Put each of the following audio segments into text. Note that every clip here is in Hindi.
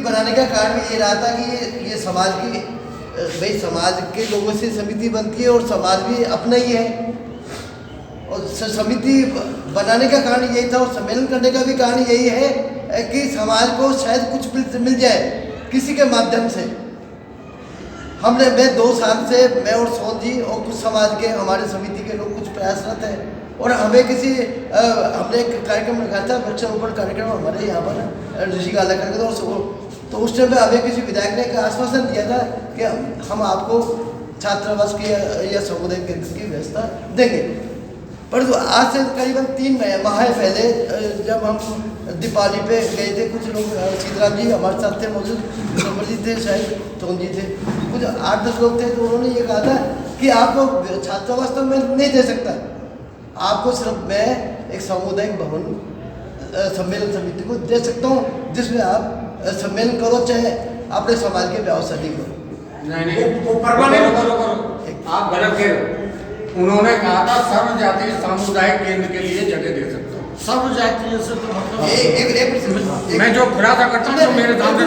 बनाने का कारण ये रहा था कि ये समाज की भाई समाज के लोगों से समिति बनती है और समाज भी अपना ही है, और समिति बनाने का कारण यही था और सम्मेलन करने का भी कारण यही है कि समाज को शायद कुछ मिल जाए किसी के माध्यम से। मैं 2 साल से मैं और सोन जी और कुछ समाज के हमारे समिति के लोग कुछ प्रयासरत हैं, और हमें हमने एक कार्यक्रम रखा था, वृक्षारोपण कार्यक्रम हमारे यहाँ पर ऋषिकाला करके, तो उस टाइम पे हमें किसी विधायक ने एक आश्वासन दिया था कि हम आपको छात्रावास की या समुदाय केंद्र की व्यवस्था देंगे। परंतु आज से करीबन 3 माह पहले जब हम दीपावली पे गए थे, कुछ लोग सीताराम जी हमारे साथ थे मौजूद, समर जी थे, शायद सोन जी थे, कुछ 8-10 लोग थे, तो उन्होंने ये कहा था कि आपको छात्रावास तो मैं नहीं दे सकता, आपको सिर्फ मैं एक सामुदायिक भवन सम्मेलन समिति को दे सकता हूँ जिसमें आप सम्मेलन करो, चाहे अपने समाज के व्यवसायी करो। नहीं आप गलत कह रहे हो। उन्होंने कहा था सर्व जातीय सामुदायिक केंद्र के लिए जगह दे सकता हूँ। सर्व जातीय से तो मतलब मैं जो खुलासा करता हूँ मेरे सामने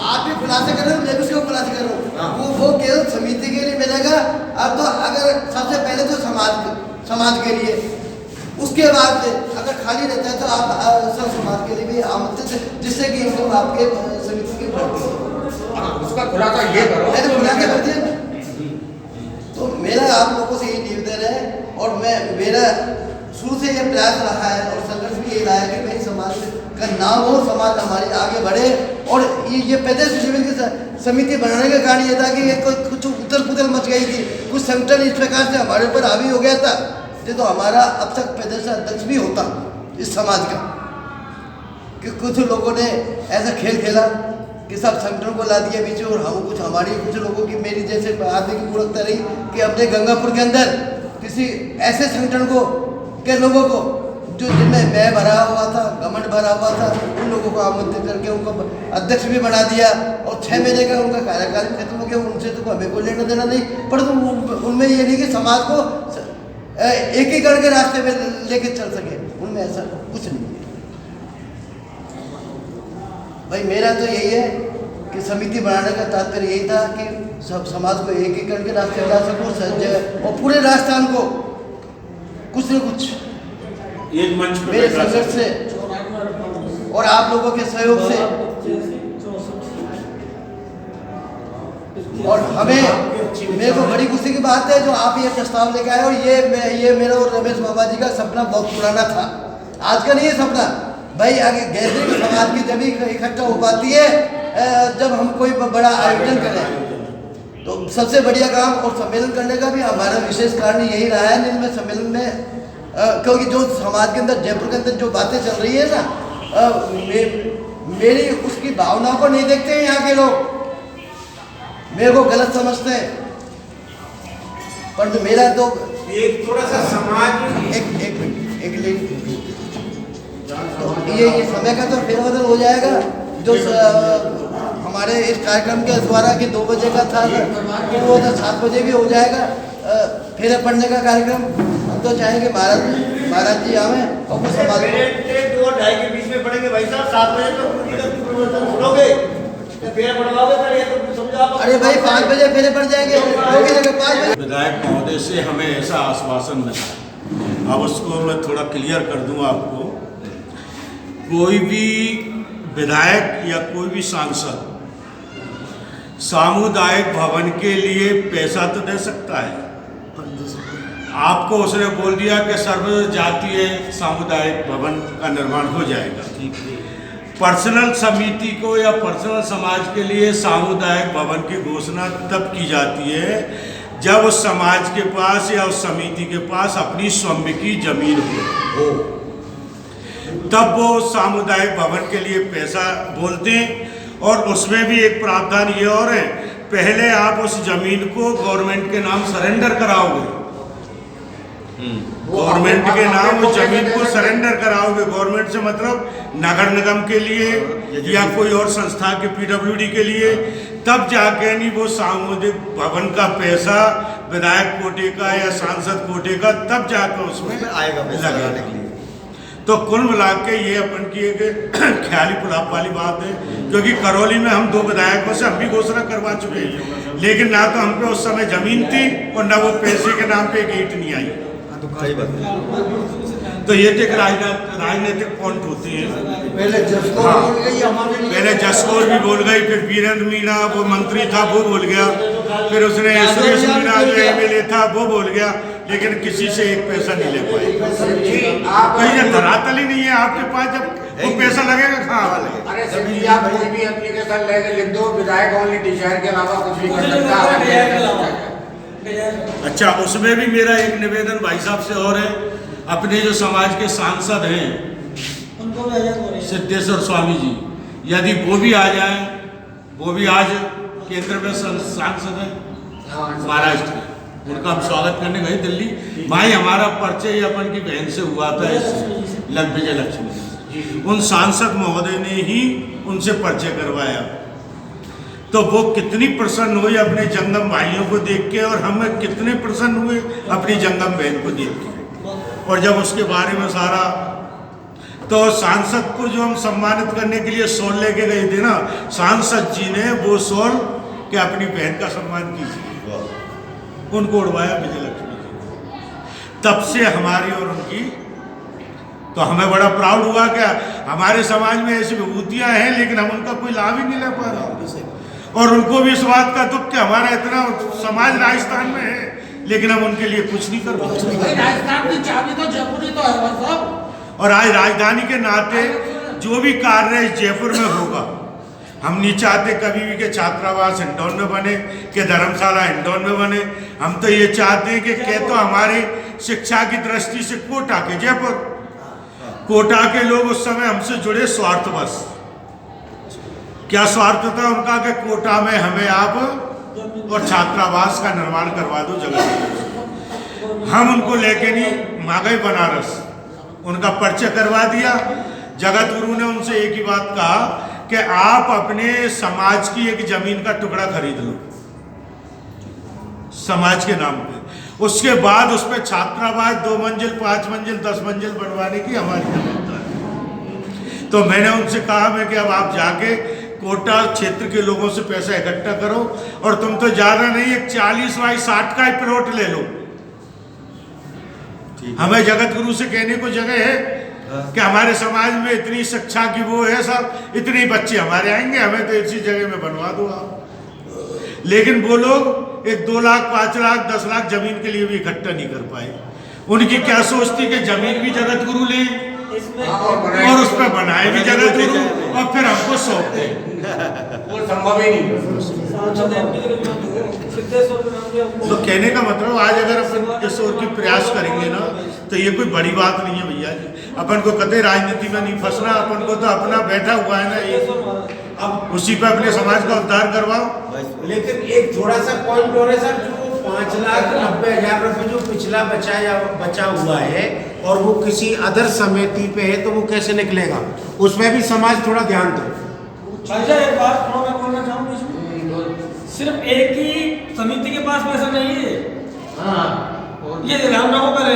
आप भी खुलासा कर रहे हो, मैं भी उसको खुलासा कर रहा हूँ। वो केवल समिति के लिए मिलेगा। अब तो अगर सबसे पहले तो समाज के लिए, उसके बाद अगर खाली रहता है तो आप सब समाज के लिए भी आमंत्रित, जिससे कि इनकम आपके समिति की बढ़ती है। उसका खुलासा ये करो। मैंने खुलासा कर दिया। तो मेरा आप लोगों से यही निवेदन है, और मेरा शुरू से ये प्रयास रहा है और संघर्ष भी यही रहा है कि भाई समाज का नाम हो, समाज हमारी आगे बढ़े। और ये प्रदेश लेवल की समिति बनाने का कारण ये था कि कुछ उथल पुथल मच गई थी, कुछ संगठन इस प्रकार से हमारे ऊपर हावी हो गया था, तो हमारा अब तक प्रदेश अध्यक्ष भी होता इस समाज का, कि कुछ लोगों ने ऐसा खेल खेला कि सब संगठन को ला दिया बीच में, और हम कुछ लोगों की, मेरी जैसे आदमी की मूर्खता रही कि अपने गंगापुर के अंदर किसी ऐसे संगठन के लोगों को जो जिनमें मैं भरा हुआ था, घमंड भरा हुआ था, उन लोगों को आमंत्रित करके उनको अध्यक्ष भी बना दिया, और 6 महीने का उनका कार्यकाल भी खत्म हो गया। उनसे तो हमें कोई लेना देना नहीं, परंतु उनमें ये नहीं कि समाज को एकीकरण के रास्ते में लेके चल सके, उनमें ऐसा कुछ नहीं है। भाई मेरा तो यही है कि समिति बनाने का तात्पर्य यही था कि सब समाज को एकीकरण के रास्ते में ला सकूं, और पूरे राजस्थान को कुछ न कुछ एक मंच पे मेरे संघर्ष से और आप लोगों के सहयोग से, और मेरे को बड़ी खुशी की बात है जो आप ये प्रस्ताव लेके आए, और ये मेरा और रमेश बाबा जी का सपना बहुत पुराना था, आज का नहीं है सपना। भाई आगे गैदरिंग समाज की जब इकट्ठा हो पाती है, जब हम कोई बड़ा आयोजन करें, तो सबसे बढ़िया काम और सम्मेलन करने का भी हमारा विशेष कारण यही रहा है निर्मय सम्मेलन में, क्योंकि जो समाज के अंदर, जयपुर के अंदर जो बातें चल रही है ना, मेरी उसकी भावनाओं को नहीं देखते हैं यहाँ के लोग, मेरे को गलत समझते हैं, परंतु मेरा तो एक थोड़ा सा समाज एक तो ये समय का तो फेरबदल हो जाएगा, जो हमारे इस कार्यक्रम के द्वारा कि 2 बजे का था, वो तो 7 बजे भी हो जाएगा फेरे पड़ने का कार्यक्रम। हम तो चाहेंगे महाराज जी आवे और कुछ समाज 2 और 2:30 के बीच में पड़ेंगे भाई साहब, 7 बजे तक प्रवचन सुनोगे, फेरे पड़वाओगे, पर ये तो समझो आप। अरे भाई 5 बजे फेरे पड़ जाएंगे, 5 बजे। विधायक महोदय से हमें ऐसा आश्वासन मिला, अब उसको मैं थोड़ा क्लियर कर दूं आपको। कोई भी विधायक या कोई भी सांसद सामुदायिक भवन के लिए पैसा तो दे सकता है, आपको उसने बोल दिया कि सर्व जातीय सामुदायिक भवन का निर्माण हो जाएगा। पर्सनल समिति को या पर्सनल समाज के लिए सामुदायिक भवन की घोषणा तब की जाती है जब उस समाज के पास या उस समिति के पास अपनी स्वयं की जमीन हो, तब वो सामुदायिक भवन के लिए पैसा बोलते हैं। और उसमें भी एक प्रावधान ये और है, पहले आप उस जमीन को गवर्नमेंट के नाम सरेंडर कराओगे, गवर्नमेंट के नाम उस जमीन को सरेंडर कराओगे। गवर्नमेंट से मतलब नगर निगम के लिए या कोई और संस्था के PWD के लिए, तब जाके नहीं वो सामुदायिक भवन का पैसा विधायक कोटे का या सांसद कोटे का तब जाकर उसमें आएगा पैसा लगाने के लिए। तो कुल मिला के ये अपन की एक ख्याली पुलाप वाली बात है क्योंकि करौली में हम 2 विधायकों से हम भी घोषणा करवा चुके हैं, लेकिन ना तो हम पे उस समय जमीन थी और ना वो पैसे के नाम पे एक ईंट नहीं आई। तो ये एक राजनीतिक पॉइंट होते हैं। पहले जसकौर भी बोल गई, फिर वीरेंद्र मीणा वो मंत्री था वो बोल गया, फिर उसने सुरेश मीणा जो एमएलए था वो बोल गया, लेकिन किसी से एक पैसा नहीं ले पाए। कहीं धरातल ही नहीं है आपके पास, जब वो पैसा लगेगा कहाँ लगेगा? अरे सर जी, आप कोई भी एप्लीकेशन लेके लिख दो, विधायक ओनली डिजायर के अलावा कुछ भी कर सकता है। अच्छा, उसमें भी मेरा एक निवेदन भाई साहब से और है, अपने जो समाज के सांसद हैं सिद्धेश्वर स्वामी जी, यदि वो भी आ जाए, वो भी आज केंद्र में सांसद हैं महाराष्ट्र के, उनका हम स्वागत करने गए दिल्ली। भाई हमारा परिचय अपन की बहन से हुआ था, विजय लक्ष्मी, उन सांसद महोदय ने ही उनसे परिचय करवाया। तो वो कितनी प्रसन्न हुई अपने जंगम भाइयों को देख के, और हम कितने प्रसन्न हुए अपनी जंगम बहन को देख के। और जब उसके बारे में सारा, तो सांसद को जो हम सम्मानित करने के लिए शॉल लेके गए थे ना, सांसद जी ने वो शॉल के अपनी बहन का सम्मान कीजिए, उनको उड़वाया विजय लक्ष्मी जी। तब से हमारी और उनकी, तो हमें बड़ा प्राउड हुआ कि हमारे समाज में ऐसी विभूतियां हैं, लेकिन हम उनका कोई लाभ ही नहीं ले पा रहे। और उनको भी इस बात का दुख कि हमारा इतना समाज राजस्थान में है, लेकिन हम उनके लिए कुछ नहीं कर पाते। राजस्थान की चाबी तो जयपुर ही तो है साहब। और आज राजधानी के नाते जो भी कार्य जयपुर में होगा, हम नहीं चाहते कभी भी कि छात्रावास हिंडौन में बने, कि धर्मशाला हिंडौन में बने। हम तो ये चाहते हैं कि क्या तो हमारी शिक्षा की दृष्टि से कोटा के जयपुर, कोटा के लोग उस समय हमसे जुड़े स्वार्थवश। क्या स्वार्थ था उनका कि कोटा में हमें आप और छात्रावास का निर्माण करवा दो जगत। हम उनको लेके नहीं मांगे बनारस, उनका परिचय करवा दिया। जगत गुरु ने उनसे एक ही बात कहा कि आप अपने समाज की एक जमीन का टुकड़ा खरीद लो समाज के नाम पे, उसके बाद उस पर छात्रावास 2 मंजिल 5 मंजिल 10 मंजिल बनवाने की हमारी जरूरत है। तो मैंने उनसे कहा मैं कि अब आप जाके कोटा क्षेत्र के लोगों से पैसा इकट्ठा करो, और तुम तो ज्यादा नहीं, एक 40 बाई 60 का ही प्लॉट ले लो। हमें जगत गुरु से कहने को जगह है कि हमारे समाज में इतनी शिक्षा की वो है, सब इतने बच्चे हमारे आएंगे, हमें तो इसी जगह में बनवा दो आप। लेकिन वो लोग एक 2 लाख 5 लाख 10 लाख जमीन के लिए भी इकट्ठा नहीं कर पाए। उनकी क्या सोचती कि जमीन भी जगत गुरु ले और उस पर बनाए भी जगत गुरु और फिर हमको सौंप दे, वो संभव ही नहीं। तो कहने का मतलब आज अगर अपन इस ओर की प्रयास करेंगे ना, तो ये कोई बड़ी बात नहीं है भैया जी। अपन को कतई राजनीति में नहीं फंसना, अपन को तो अपना बैठा हुआ है ना, ये अब उसी पे अपने समाज का उद्धार करवाओ। लेकिन एक थोड़ा सा पॉइंट और है सर, जो 5,90,000 रुपये जो पिछला बचा हुआ है और वो किसी अदर समिति पे है, तो वो कैसे निकलेगा? उसमें भी समाज थोड़ा ध्यान दो। अच्छा, एक बात मैं बोलना चाहूँगा, सिर्फ एक ही समिति के पास पैसा नहीं है। ये ध्यान रखो पहले,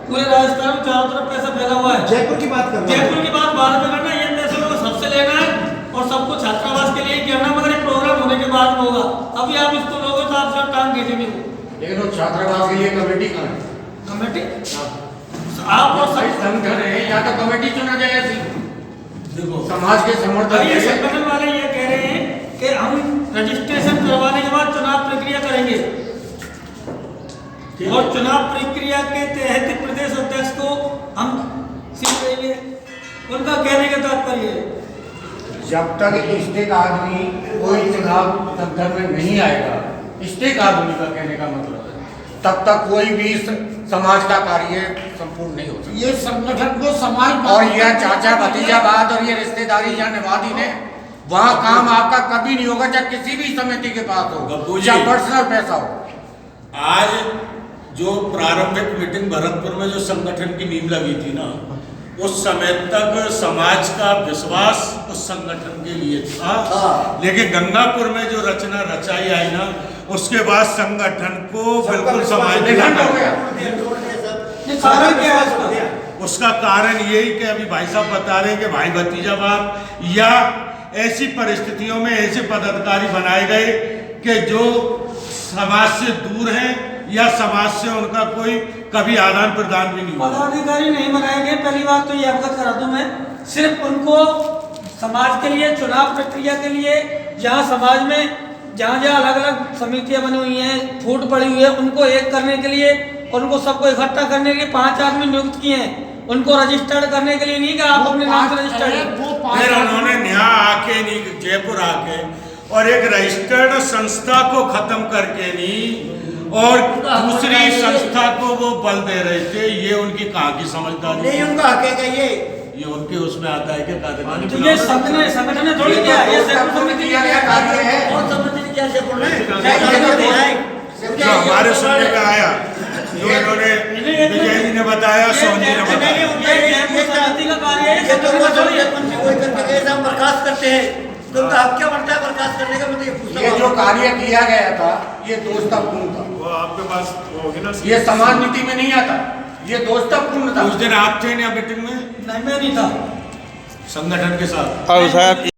पूरे राजस्थान में चारों तरफ पैसा फैला हुआ है। जयपुर की बात करना, जयपुर की बात बाद में करना, ये पैसे को सबसे लेना है और सबको छात्रावास के लिए करना, मगर एक प्रोग्राम होने के बाद होगा। अभी आप इसको लोगों तो आप टांग भेजेंगे। लेकिन वो छात्रावास के लिए कमेटी कहाँ है? कमेटी आप और संगठन है, या तो कमेटी चुना जाए ऐसी। देखो समाज के समर्थन ये संगठन वाले ये कह रहे हैं कि हम रजिस्ट्रेशन करवाने के बाद चुनाव प्रक्रिया करेंगे, और चुनाव प्रक्रिया के तहत प्रदेश अध्यक्ष को हम सीट देंगे। उनका कहने का तात्पर्य है जब तक स्टेक आदमी कोई चुनाव संगठन में नहीं आएगा, स्टेक आदमी का कहने का मतलब है, तब तक कोई भी समाज का कार्य संपूर्ण नहीं हो सकता। ये संगठन को समाज और यह चाचा भतीजावाद और ये रिश्तेदारी या निभाती ने, वहाँ काम आपका कभी नहीं होगा, चाहे किसी भी समिति के पास हो, चाहे पर्सनल पैसा हो। आज जो प्रारंभिक मीटिंग भरतपुर में जो संगठन की नींव लगी थी ना, उस समय तक समाज का विश्वास उस संगठन के लिए था, लेकिन गंगापुर में जो रचना रचाई आई ना, उसके बाद संगठन को बिल्कुल समाज ने हो गया। उसका कारण यही कि अभी भाई साहब बता रहे हैं कि भाई भतीजावाद या ऐसी परिस्थितियों में ऐसे पदाधिकारी बनाए गए कि जो समाज से दूर हैं या समाज से उनका कोई कभी आदान प्रदान भी नहीं हुआ। पदाधिकारी नहीं बनाए गए, पहली बात तो ये अवगत करा दूं मैं, सिर्फ उनको समाज के लिए, चुनाव प्रक्रिया के लिए, जहाँ समाज में जहाँ जहाँ अलग अलग समितियाँ बनी हुई हैं, फूट पड़ी हुई है, उनको एक करने के लिए, उनको सबको इकट्ठा करने के लिए 5 आदमी नियुक्त किए हैं। उनको रजिस्टर्ड करने के लिए नहीं कि आप अपने नाम से रजिस्टर्ड। फिर उन्होंने यहाँ आके नहीं, जयपुर आके और एक रजिस्टर्ड संस्था को खत्म करके नहीं और दूसरी संस्था को वो बल दे रहे थे। ये उनकी कहाँ की समझदारी? नहीं, उनका हक है क्या ये उनके उसमें आता है कि कार्यकारी तो ये संगठन ने थोड़ी किया, ये समिति किया गया कार्य है। और समझ नहीं क्या से बोल रहे हैं जो हमारे सुनने में आया, जो इन्होंने विजय जी ने बताया, सोनी ने बताया, समिति का कार्य है, ये तो कोई करके ऐसा बर्खास्त करते हैं तो उनका हक क्या बनता है बर्खास्त करने का? मैं तो ये पूछता ये हूं। जो कार्य किया गया था ये दोस्तापूर्ण था। वो आपके पास होगी ना? ये समाज नीति में नहीं आता, ये दोस्तापूर्ण था। उस दिन आप थे ना मीटिंग में नहीं, मैं नहीं था संगठन के साथ? और साहब